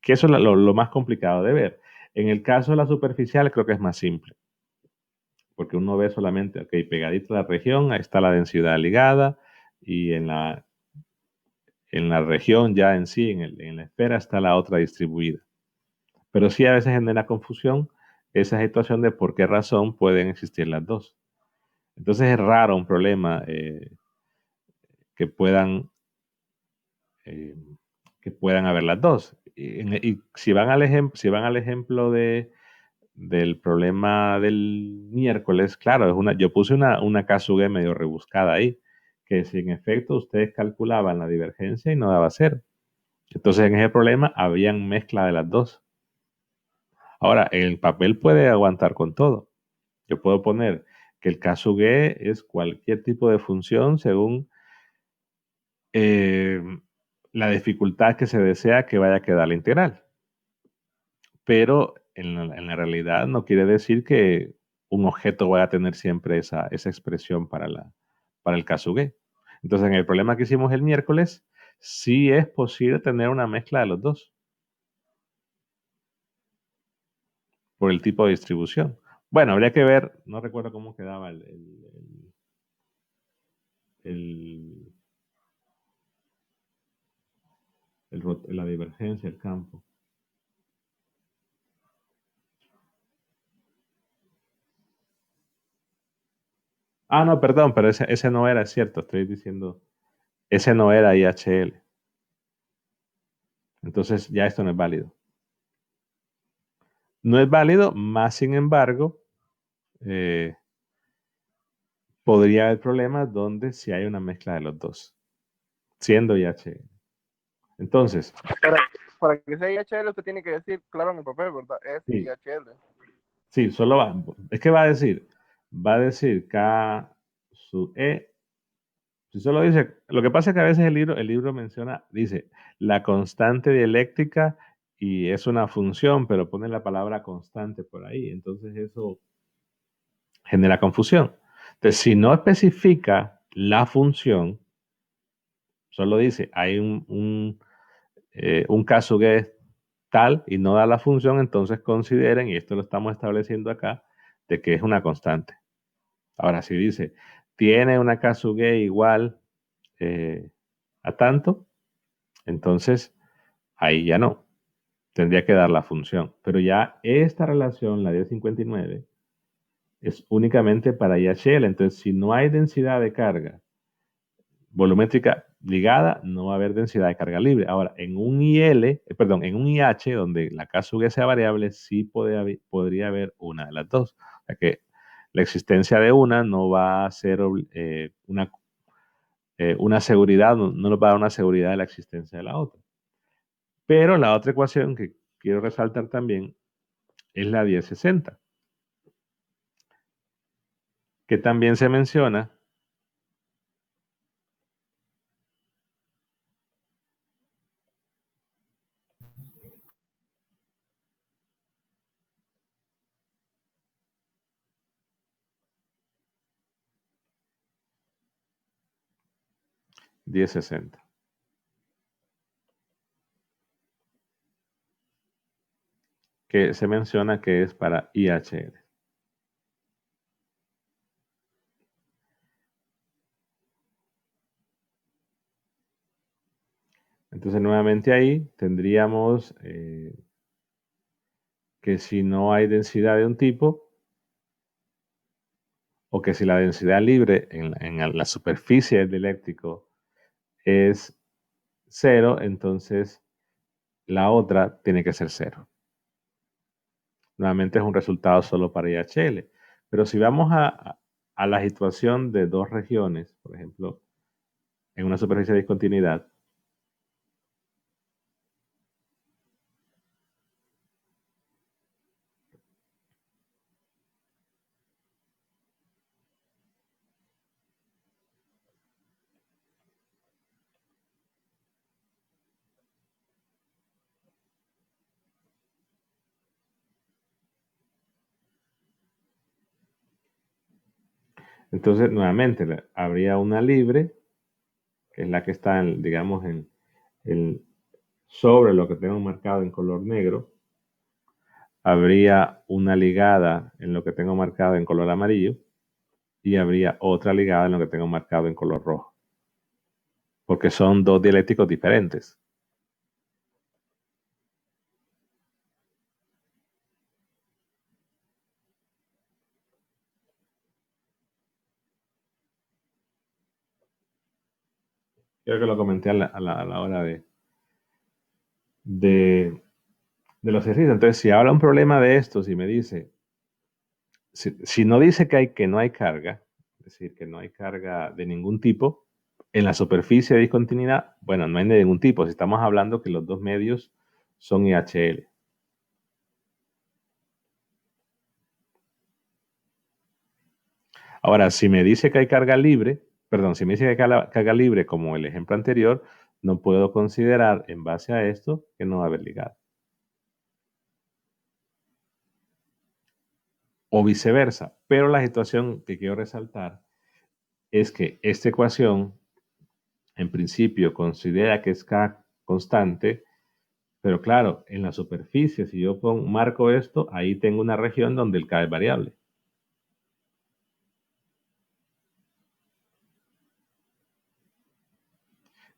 Que eso es lo más complicado de ver. En el caso de la superficial creo que es más simple. Porque uno ve solamente, ok, pegadito a la región, ahí está la densidad ligada y en la región ya en sí, en la esfera, está la otra distribuida. Pero sí a veces genera confusión esa situación de por qué razón pueden existir las dos. Entonces es raro un problema que puedan haber las dos. Y si van al ejemplo del problema del miércoles, claro, yo puse una Kasuge medio rebuscada ahí, que si en efecto ustedes calculaban la divergencia y no daba 0. Entonces en ese problema habían mezcla de las dos. Ahora, el papel puede aguantar con todo. Yo puedo poner que el Kasuge es cualquier tipo de función según la dificultad que se desea que vaya a quedar la integral. Pero en la realidad no quiere decir que un objeto vaya a tener siempre esa expresión para el Kasuge. Entonces, en el problema que hicimos el miércoles, sí es posible tener una mezcla de los dos por el tipo de distribución. Bueno, habría que ver, no recuerdo cómo quedaba la divergencia, el campo. Ah, no, perdón, pero ese no era, es cierto, estoy diciendo, ese no era IHL. Entonces ya esto no es válido. No es válido, más sin embargo, podría haber problemas donde si hay una mezcla de los dos, siendo IHL. Entonces, Para que sea IHL, usted tiene que decir claro en el papel, ¿verdad? Es sí, IHL. Sí, solo va. Es que va a decir K sub E. Si solo dice, lo que pasa es que a veces el libro menciona, dice, la constante dialéctica y es una función, pero pone la palabra constante por ahí. Entonces eso genera confusión. Entonces, si no especifica la función, solo dice, hay un caso que es tal y no da la función, entonces consideren, y esto lo estamos estableciendo acá, de que es una constante. Ahora, si dice, tiene una Kasuge igual a tanto, entonces ahí ya no. Tendría que dar la función. Pero ya esta relación, la 1059, es únicamente para IHL. Entonces, si no hay densidad de carga volumétrica ligada, no va a haber densidad de carga libre. Ahora, en un en un IH, donde la Kasuge sea variable, sí podría haber una de las dos. O sea que la existencia de una no va a ser una seguridad, no nos va a dar una seguridad de la existencia de la otra. Pero la otra ecuación que quiero resaltar también es la 1060, que también se menciona (1060), que se menciona que es para IHL. Entonces, nuevamente ahí tendríamos que si no hay densidad de un tipo, o que si la densidad libre en la superficie del dieléctrico es 0, entonces la otra tiene que ser 0. Nuevamente es un resultado solo para IHL. Pero si vamos a la situación de dos regiones, por ejemplo, en una superficie de discontinuidad, entonces nuevamente habría una libre, que es la que está, digamos, sobre lo que tengo marcado en color negro. Habría una ligada en lo que tengo marcado en color amarillo y habría otra ligada en lo que tengo marcado en color rojo, porque son dos dieléctricos diferentes. Creo que lo comenté a la hora de los ejercicios. Entonces, si habla un problema de estos y me dice, si no dice que no hay carga, es decir, que no hay carga de ningún tipo, en la superficie de discontinuidad, bueno, no hay de ningún tipo, si estamos hablando que los dos medios son IHL. Ahora, si me dice que hay carga libre, perdón, si me dice que hay carga libre como el ejemplo anterior, no puedo considerar en base a esto que no va a haber ligado. O viceversa. Pero la situación que quiero resaltar es que esta ecuación, en principio, considera que es K constante, pero claro, en la superficie, si yo marco esto, ahí tengo una región donde el K es variable.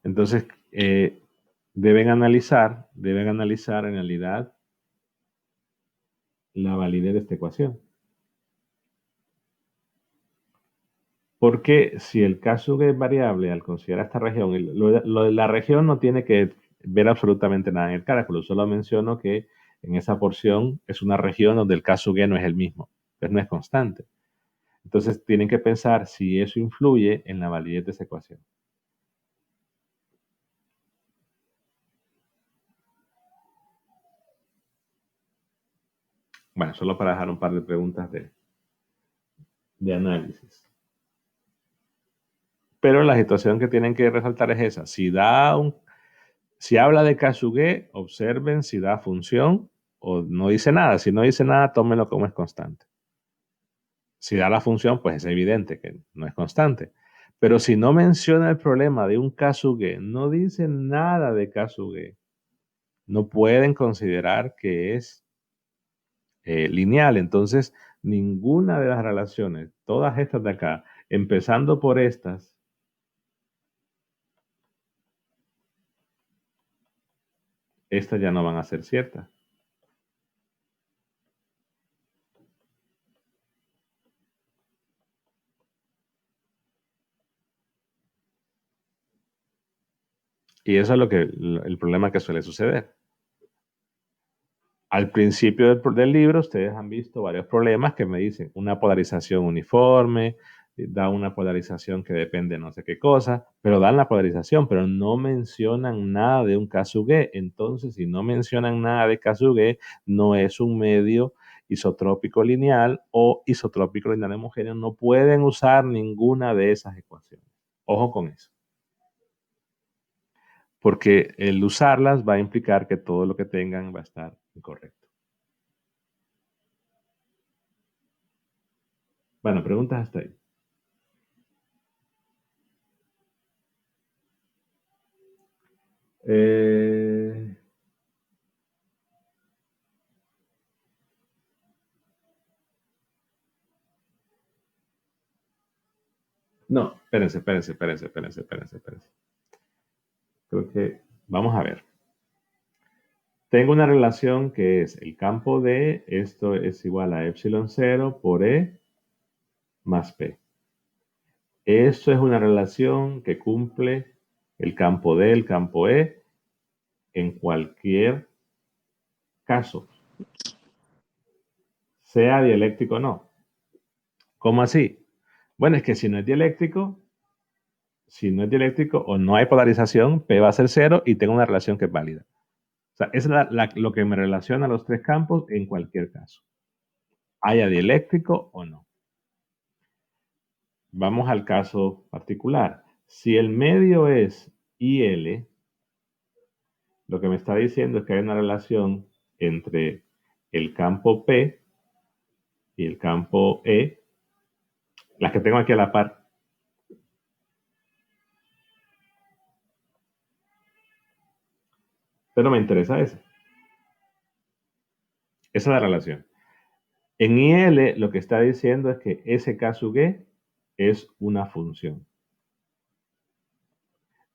Entonces, deben analizar en realidad la validez de esta ecuación. Porque si el caso es variable al considerar esta región, lo de la región no tiene que ver absolutamente nada en el cálculo, solo menciono que en esa porción es una región donde el caso G no es el mismo, pues no es constante. Entonces tienen que pensar si eso influye en la validez de esa ecuación. Bueno, solo para dejar un par de preguntas de análisis. Pero la situación que tienen que resaltar es esa. Si habla de Kasuge, observen si da función o no dice nada. Si no dice nada, tómenlo como es constante. Si da la función, pues es evidente que no es constante. Pero si no menciona el problema de un Kasuge, no dice nada de Kasuge, no pueden considerar que es lineal. Entonces, ninguna de las relaciones, todas estas de acá, empezando por estas ya no van a ser ciertas. Y eso es el problema que suele suceder. Al principio del libro, ustedes han visto varios problemas que me dicen una polarización uniforme, da una polarización que depende de no sé qué cosa, pero dan la polarización, pero no mencionan nada de un Kasuge. Entonces, si no mencionan nada de Kasuge, no es un medio isotrópico lineal o isotrópico lineal homogéneo. No pueden usar ninguna de esas ecuaciones. Ojo con eso. Porque el usarlas va a implicar que todo lo que tengan va a estar incorrecto. Bueno, preguntas hasta ahí. No, espérense. Creo que vamos a ver. Tengo una relación que es el campo D, esto es igual a epsilon 0 por E más P. Esto es una relación que cumple el campo D, el campo E, en cualquier caso, sea dieléctico o no. ¿Cómo así? Bueno, es que si no es dieléctico o no hay polarización, P va a ser 0 y tengo una relación que es válida. O sea, es lo que me relaciona a los tres campos en cualquier caso, haya dieléctico o no. Vamos al caso particular. Si el medio es IL, lo que me está diciendo es que hay una relación entre el campo P y el campo E, las que tengo aquí a la par. Pero me interesa esa. Esa es la relación. En IL lo que está diciendo es que sk sub G es una función.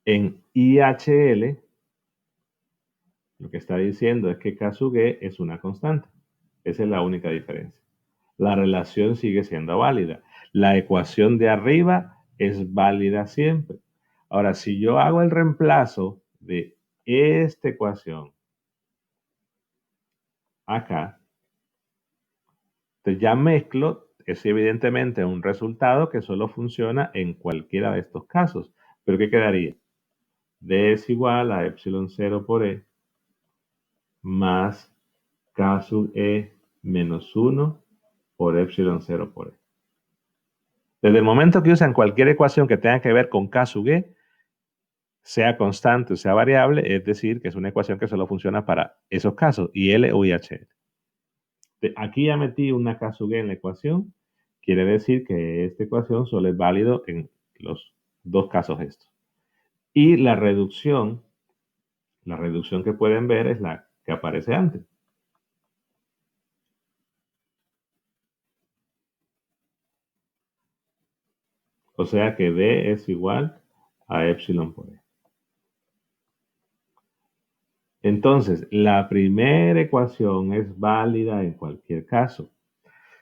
En IHL lo que está diciendo es que K sub G es una constante. Esa es la única diferencia. La relación sigue siendo válida. La ecuación de arriba es válida siempre. Ahora, si yo hago el reemplazo de esta ecuación acá, entonces ya mezclo, es evidentemente un resultado que solo funciona en cualquiera de estos casos. ¿Pero qué quedaría? D es igual a epsilon 0 por E más K sub E menos 1 por epsilon 0 por E. Desde el momento que usan cualquier ecuación que tenga que ver con K sub E, sea constante o sea variable, es decir, que es una ecuación que solo funciona para esos casos, IL o IHL. Aquí ya metí una K sub E en la ecuación, quiere decir que esta ecuación solo es válido en los dos casos estos. Y la reducción que pueden ver es la que aparece antes. O sea que D es igual a epsilon por E. Entonces, la primera ecuación es válida en cualquier caso.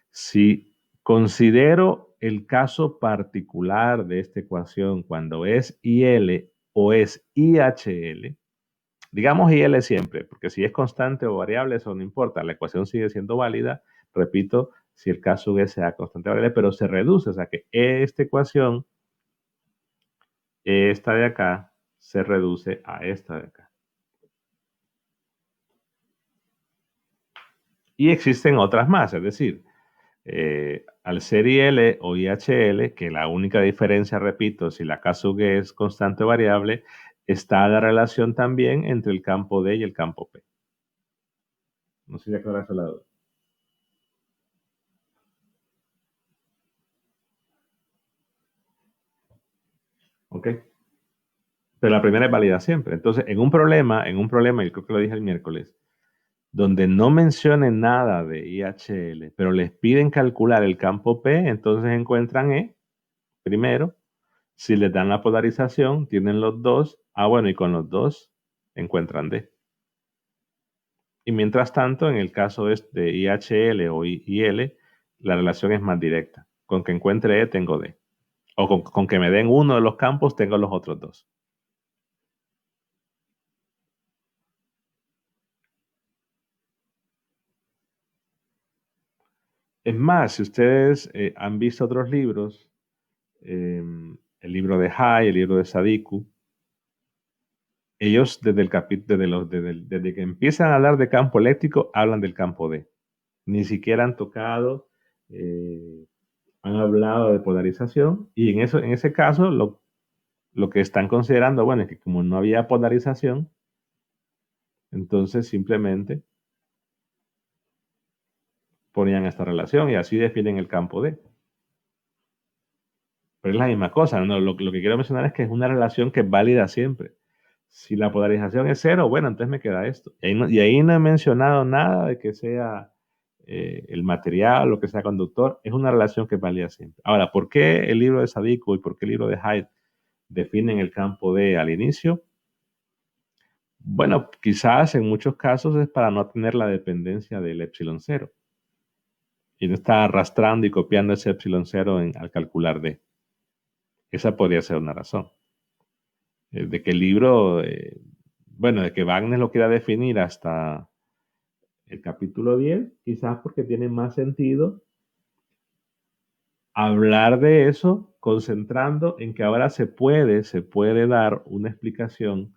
Si considero el caso particular de esta ecuación cuando es IL o es IHL, digamos IL siempre, porque si es constante o variable, eso no importa, la ecuación sigue siendo válida, repito, si el caso es sea constante o variable, pero se reduce, o sea que esta ecuación, esta de acá, se reduce a esta de acá. Y existen otras más, es decir, al ser IL o IHL, que la única diferencia, repito, si la K-sub es constante o variable, está la relación también entre el campo D y el campo P. No sé si aclaras la duda. ¿Ok? Pero la primera es válida siempre. Entonces, en un problema, y creo que lo dije el miércoles, donde no mencionen nada de IHL, pero les piden calcular el campo P, entonces encuentran E primero. Si les dan la polarización, tienen los dos. Bueno, y con los dos encuentran D. Y mientras tanto, en el caso de IHL o IL, la relación es más directa. Con que encuentre E, tengo D. O con que me den uno de los campos, tengo los otros dos. Es más, si ustedes han visto otros libros, el libro de Hay, el libro de Sadiku, ellos desde desde que empiezan a hablar de campo eléctrico, hablan del campo D. Ni siquiera han tocado, han hablado de polarización, y en ese caso lo que están considerando, bueno, es que como no había polarización, entonces simplemente ponían esta relación y así definen el campo D. Pero es la misma cosa, ¿no? Lo que quiero mencionar es que es una relación que es válida siempre. Si la polarización es cero, bueno, entonces me queda esto. Y ahí no he mencionado nada de que sea el material o que sea conductor. Es una relación que es válida siempre. Ahora, ¿por qué el libro de Sadiku y por qué el libro de Hyde definen el campo D al inicio? Bueno, quizás en muchos casos es para no tener la dependencia del epsilon cero. Y no está arrastrando y copiando ese epsilon cero al calcular D. Esa podría ser una razón. De que el libro, bueno, de que Wagner lo quiera definir hasta el capítulo 10, quizás porque tiene más sentido hablar de eso concentrando en que ahora se puede dar una explicación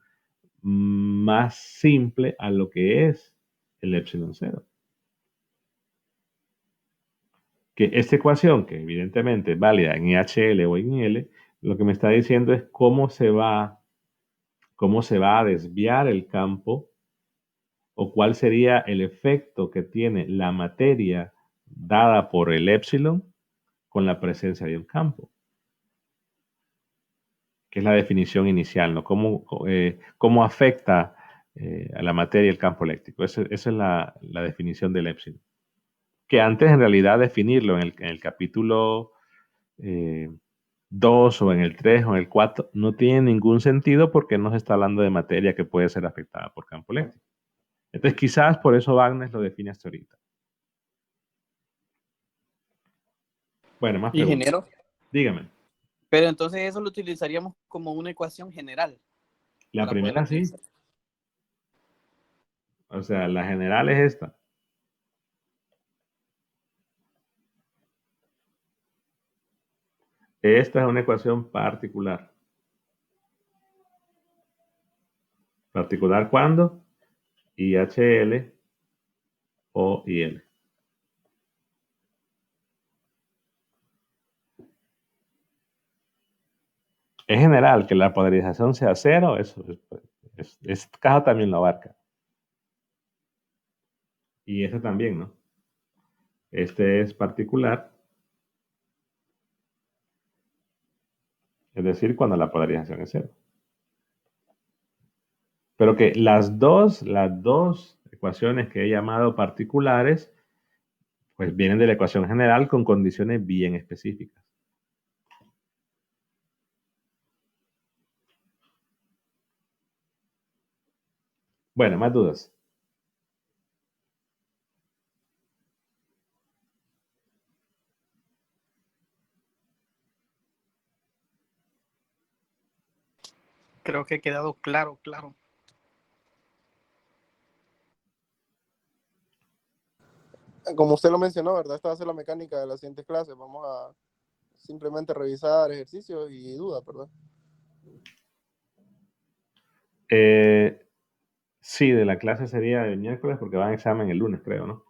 más simple a lo que es el epsilon cero. Que esta ecuación, que evidentemente es válida en IHL o en IL, lo que me está diciendo es cómo se va a desviar el campo o cuál sería el efecto que tiene la materia dada por el epsilon con la presencia de un campo, que es la definición inicial, ¿no? Cómo afecta a la materia el campo eléctrico. Esa es la definición del epsilon. Que antes en realidad definirlo en el capítulo 2 o en el 3 o en el 4 no tiene ningún sentido porque no se está hablando de materia que puede ser afectada por campo eléctrico. Entonces quizás por eso Wagner lo define hasta ahorita. Bueno, más preguntas. Ingeniero, Dígame. pero entonces eso lo utilizaríamos como una ecuación general. La para primera poder sí. utilizar. O sea, la general es esta. Esta es una ecuación particular. ¿Particular cuándo? IHL o IL. Es general que la polarización sea cero, eso esta caja también lo abarca. Y este también, ¿no? Este es particular, es decir, cuando la polarización es cero. Pero que las dos ecuaciones que he llamado particulares, pues vienen de la ecuación general con condiciones bien específicas. Bueno, más dudas. Creo que ha quedado claro. Como usted lo mencionó, ¿verdad? Esta va a ser la mecánica de las siguientes clases. Vamos a simplemente revisar ejercicios y dudas, ¿verdad? Sí, de la clase sería el miércoles porque van a examen el lunes, creo, ¿no?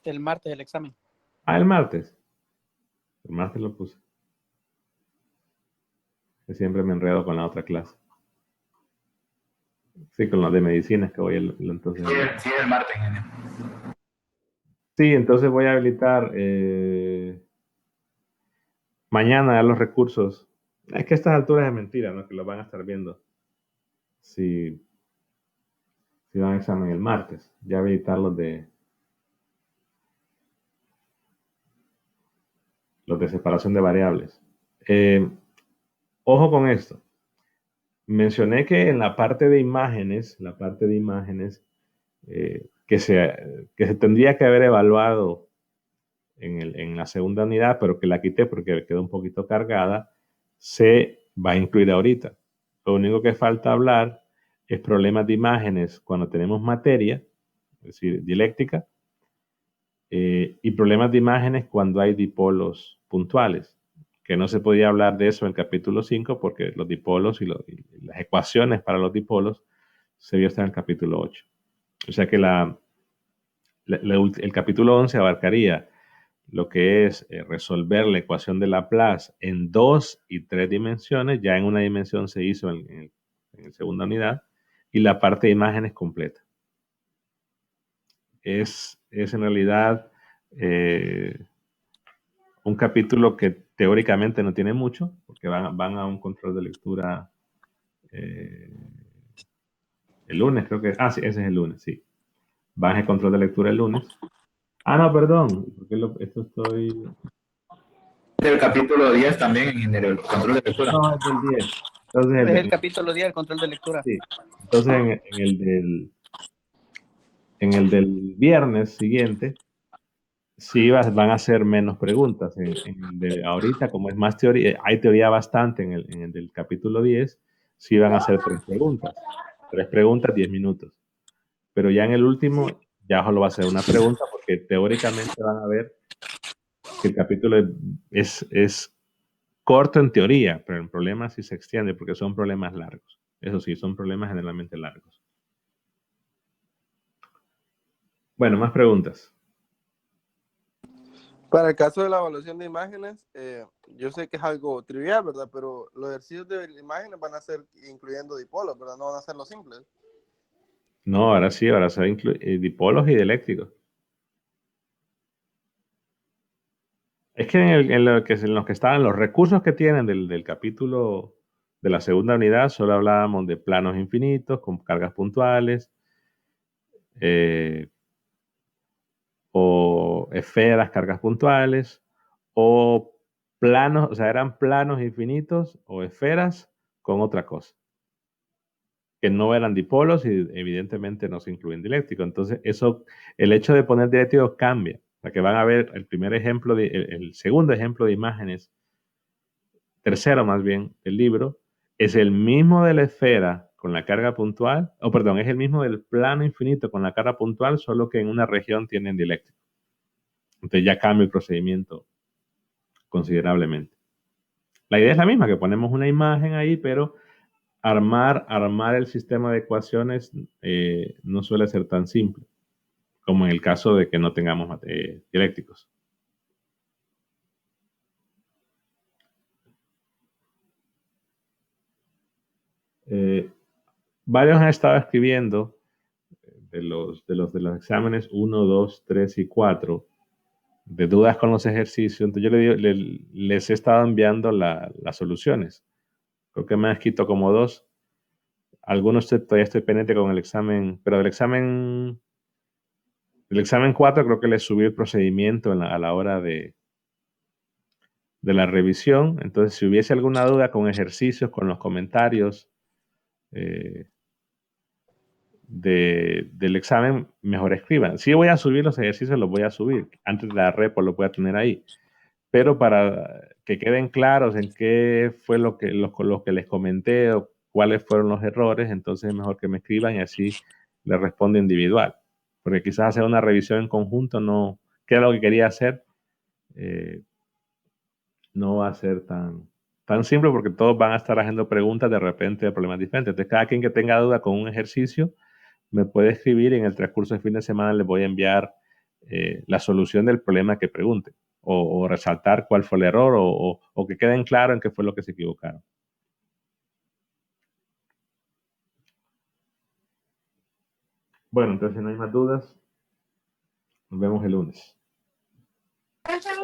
El martes el examen. Ah, el martes. El martes lo puse. Que siempre me enredo con la otra clase. Sí, con la de medicinas que voy entonces. Sí, el martes. Sí, entonces voy a habilitar mañana ya los recursos. Es que a estas alturas es mentira, ¿no? Que lo van a estar viendo. Si van a examen el martes. Ya habilitar los de separación de variables. Ojo con esto. Mencioné que en la parte de imágenes, que se tendría que haber evaluado en la segunda unidad, pero que la quité porque quedó un poquito cargada, se va a incluir ahorita. Lo único que falta hablar es problemas de imágenes cuando tenemos materia, es decir, dialéctica, y problemas de imágenes cuando hay dipolos puntuales, que no se podía hablar de eso en el capítulo 5 porque los dipolos y las ecuaciones para los dipolos se vio hasta en el capítulo 8. O sea que el capítulo 11 abarcaría lo que es resolver la ecuación de Laplace en 2 y 3 dimensiones. Ya en una dimensión se hizo en la segunda unidad, y la parte de imágenes completa. Es en realidad un capítulo que teóricamente no tiene mucho, porque van a un control de lectura el lunes, creo que. Sí, ese es el lunes, sí. Van a control de lectura el lunes. No, perdón, porque esto estoy. El capítulo 10 también en el control de lectura. No, es del 10. Entonces, Es el capítulo 10, el control de lectura. Sí. Entonces, en el del viernes siguiente, sí van a ser menos preguntas. En el de ahorita, como es más teoría, hay teoría bastante en el del capítulo 10, sí van a ser 3 preguntas. 3 preguntas, 10 minutos. Pero ya en el último, ya solo va a ser una pregunta, porque teóricamente van a ver que el capítulo es corto en teoría, pero el problema sí se extiende porque son problemas largos. Eso sí, son problemas generalmente largos. Bueno, más preguntas. Para el caso de la evaluación de imágenes, yo sé que es algo trivial, ¿verdad? Pero los ejercicios de imágenes van a ser incluyendo dipolos, ¿verdad? No van a ser los simples. No, ahora sí, ahora se dipolos y dieléctricos. Es que en los que estaban los recursos que tienen del capítulo de la segunda unidad, solo hablábamos de planos infinitos con cargas puntuales, o esferas, cargas puntuales, o planos, o sea, eran planos infinitos o esferas con otra cosa, que no eran dipolos y evidentemente no se incluyen dieléctricos. Entonces, el hecho de poner dieléctricos cambia. O sea, que van a ver el primer ejemplo, el segundo ejemplo de imágenes, tercero más bien, del libro, es el mismo de la esfera con la carga puntual, es el mismo del plano infinito con la carga puntual, solo que en una región tienen dieléctrico. Entonces ya cambia el procedimiento considerablemente. La idea es la misma, que ponemos una imagen ahí, pero armar el sistema de ecuaciones no suele ser tan simple como en el caso de que no tengamos dialécticos. Varios han estado escribiendo de los exámenes 1, 2, 3 y 4, de dudas con los ejercicios. Entonces yo les he estado enviando las soluciones. Creo que me han escrito como 2. Algunos todavía estoy pendiente con el examen, pero del examen 4 creo que les subí el procedimiento a la hora de la revisión. Entonces, si hubiese alguna duda con ejercicios, con los comentarios del examen, mejor escriban. Si voy a subir los ejercicios, los voy a subir. Antes de la repo los voy a tener ahí. Pero para que queden claros en qué fue lo que les comenté o cuáles fueron los errores, entonces es mejor que me escriban y así les respondo individual. Porque quizás hacer una revisión en conjunto no, que era lo que quería hacer, no va a ser tan simple porque todos van a estar haciendo preguntas de repente de problemas diferentes. Entonces, cada quien que tenga duda con un ejercicio me puede escribir y en el transcurso del fin de semana les voy a enviar la solución del problema que pregunten, o resaltar cuál fue el error, o que queden claro en qué fue lo que se equivocaron. Bueno, entonces si no hay más dudas, nos vemos el lunes.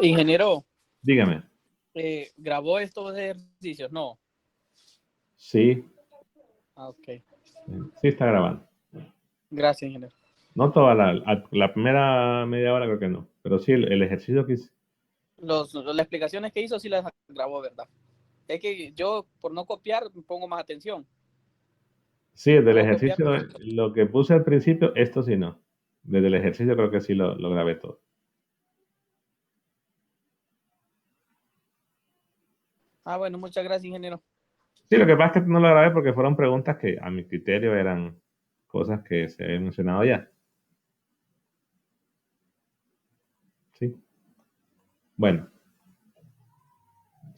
Ingeniero, Dígame. ¿grabó estos ejercicios? No. Sí, Ah, ok. sí está grabando. Gracias, ingeniero. No toda la primera media hora creo que no, pero sí el ejercicio que hice. Las explicaciones que hizo sí las grabó, ¿verdad? Es que yo, por no copiar, pongo más atención. Sí, desde el Para no copiar, ejercicio, lo que puse al principio, esto sí no. Desde el ejercicio creo que sí lo grabé todo. bueno, muchas gracias, ingeniero. Sí, lo que pasa es que no lo grabé porque fueron preguntas que a mi criterio eran cosas que se habían mencionado ya. Sí. Bueno,